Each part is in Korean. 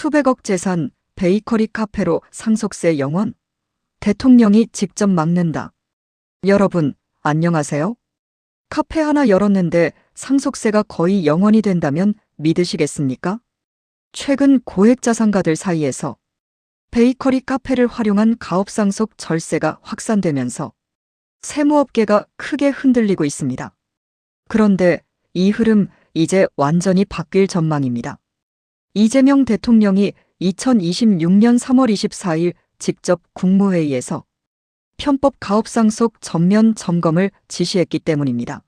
수백억 재산, 베이커리 카페로 상속세 영원. 대통령이 직접 막는다. 여러분, 안녕하세요? 카페 하나 열었는데 상속세가 거의 영원이 된다면 믿으시겠습니까? 최근 고액자산가들 사이에서 베이커리 카페를 활용한 가업상속 절세가 확산되면서 세무업계가 크게 흔들리고 있습니다. 그런데 이 흐름 이제 완전히 바뀔 전망입니다. 이재명 대통령이 2026년 3월 24일 직접 국무회의에서 편법 가업상속 전면 점검을 지시했기 때문입니다.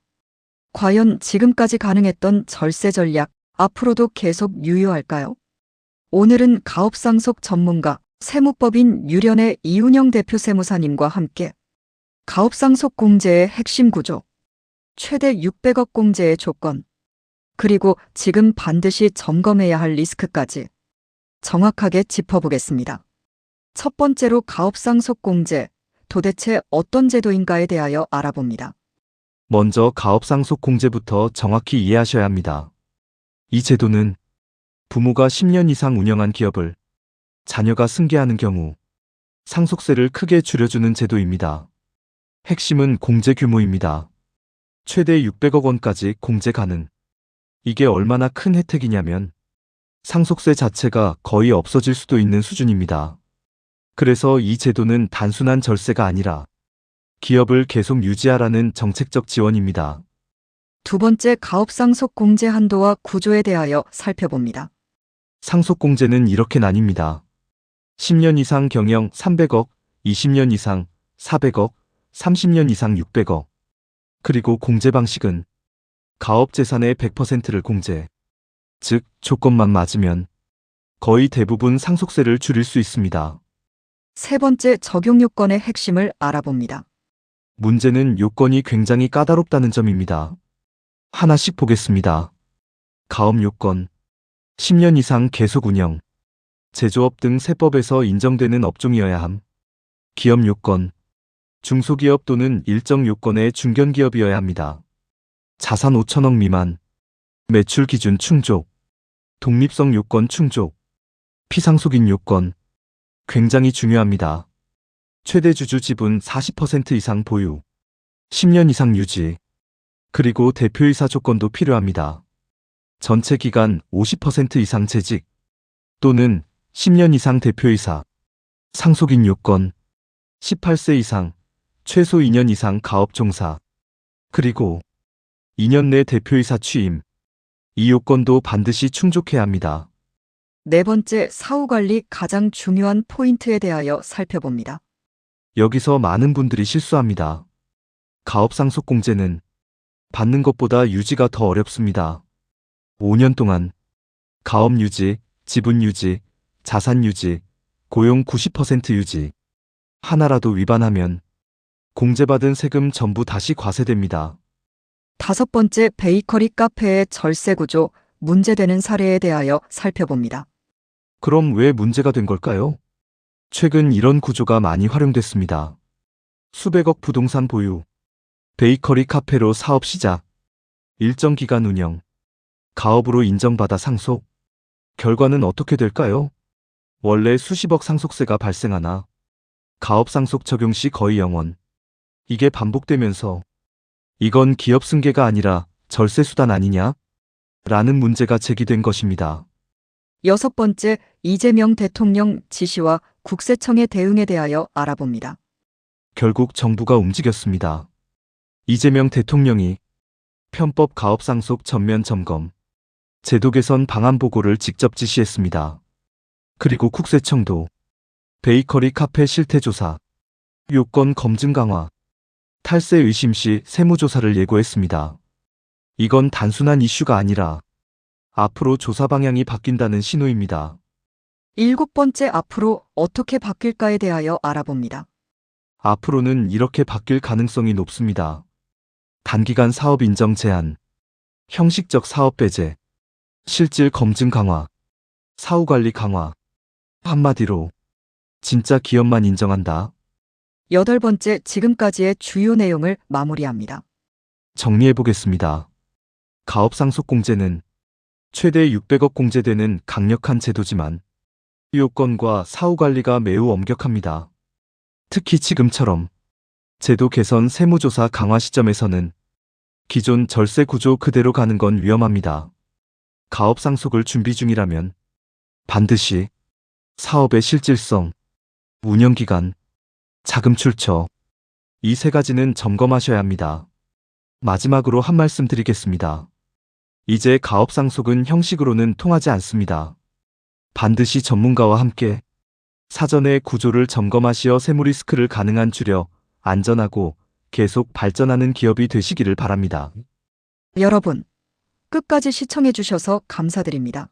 과연 지금까지 가능했던 절세 전략, 앞으로도 계속 유효할까요? 오늘은 가업상속 전문가, 세무법인 유련의 이훈영 대표 세무사님과 함께 가업상속 공제의 핵심 구조, 최대 600억 공제의 조건, 그리고 지금 반드시 점검해야 할 리스크까지 정확하게 짚어보겠습니다. 첫 번째로 가업상속 공제, 도대체 어떤 제도인가에 대하여 알아봅니다. 먼저 가업상속 공제부터 정확히 이해하셔야 합니다. 이 제도는 부모가 10년 이상 운영한 기업을 자녀가 승계하는 경우 상속세를 크게 줄여주는 제도입니다. 핵심은 공제 규모입니다. 최대 600억 원까지 공제 가능. 이게 얼마나 큰 혜택이냐면 상속세 자체가 거의 없어질 수도 있는 수준입니다. 그래서 이 제도는 단순한 절세가 아니라 기업을 계속 유지하라는 정책적 지원입니다. 두 번째, 가업상속 공제 한도와 구조에 대하여 살펴봅니다. 상속공제는 이렇게 나뉩니다. 10년 이상 경영 300억, 20년 이상 400억, 30년 이상 600억. 그리고 공제 방식은 가업재산의 100%를 공제, 즉 조건만 맞으면 거의 대부분 상속세를 줄일 수 있습니다. 세 번째, 적용 요건의 핵심을 알아봅니다. 문제는 요건이 굉장히 까다롭다는 점입니다. 하나씩 보겠습니다. 가업 요건, 10년 이상 계속 운영, 제조업 등 세법에서 인정되는 업종이어야 함. 기업 요건, 중소기업 또는 일정 요건의 중견기업이어야 합니다. 자산 5천억 미만, 매출 기준 충족, 독립성 요건 충족, 피상속인 요건, 굉장히 중요합니다. 최대 주주 지분 40% 이상 보유, 10년 이상 유지, 그리고 대표이사 조건도 필요합니다. 전체 기간 50% 이상 재직, 또는 10년 이상 대표이사, 상속인 요건, 18세 이상, 최소 2년 이상 가업 종사, 그리고 2년 내 대표이사 취임, 이 요건도 반드시 충족해야 합니다. 네 번째, 사후관리 가장 중요한 포인트에 대하여 살펴봅니다. 여기서 많은 분들이 실수합니다. 가업상속공제는 받는 것보다 유지가 더 어렵습니다. 5년 동안 가업 유지, 지분 유지, 자산 유지, 고용 90% 유지. 하나라도 위반하면 공제받은 세금 전부 다시 과세됩니다. 다섯 번째, 베이커리 카페의 절세 구조, 문제되는 사례에 대하여 살펴봅니다. 그럼 왜 문제가 된 걸까요? 최근 이런 구조가 많이 활용됐습니다. 수백억 부동산 보유, 베이커리 카페로 사업 시작, 일정 기간 운영, 가업으로 인정받아 상속. 결과는 어떻게 될까요? 원래 수십억 상속세가 발생하나 가업 상속 적용 시 거의 영원. 이게 반복되면서 이건 기업 승계가 아니라 절세 수단 아니냐? 라는 문제가 제기된 것입니다. 여섯 번째, 이재명 대통령 지시와 국세청의 대응에 대하여 알아봅니다. 결국 정부가 움직였습니다. 이재명 대통령이 편법 가업상속 전면 점검, 제도 개선 방안 보고를 직접 지시했습니다. 그리고 국세청도 베이커리 카페 실태조사, 요건 검증 강화, 탈세 의심 시 세무조사를 예고했습니다. 이건 단순한 이슈가 아니라 앞으로 조사 방향이 바뀐다는 신호입니다. 일곱 번째, 앞으로 어떻게 바뀔까에 대하여 알아봅니다. 앞으로는 이렇게 바뀔 가능성이 높습니다. 단기간 사업 인정 제한, 형식적 사업 배제, 실질 검증 강화, 사후관리 강화. 한마디로 진짜 기업만 인정한다. 여덟 번째, 지금까지의 주요 내용을 마무리합니다. 정리해보겠습니다. 가업상속공제는 최대 600억 공제되는 강력한 제도지만 요건과 사후 관리가 매우 엄격합니다. 특히 지금처럼 제도 개선 세무조사 강화 시점에서는 기존 절세 구조 그대로 가는 건 위험합니다. 가업 상속을 준비 중이라면 반드시 사업의 실질성, 운영기간, 자금 출처, 이 세 가지는 점검하셔야 합니다. 마지막으로 한 말씀 드리겠습니다. 이제 가업 상속은 형식으로는 통하지 않습니다. 반드시 전문가와 함께 사전에 구조를 점검하시어 세무 리스크를 가능한 줄여 안전하고 계속 발전하는 기업이 되시기를 바랍니다. 여러분, 끝까지 시청해 주셔서 감사드립니다.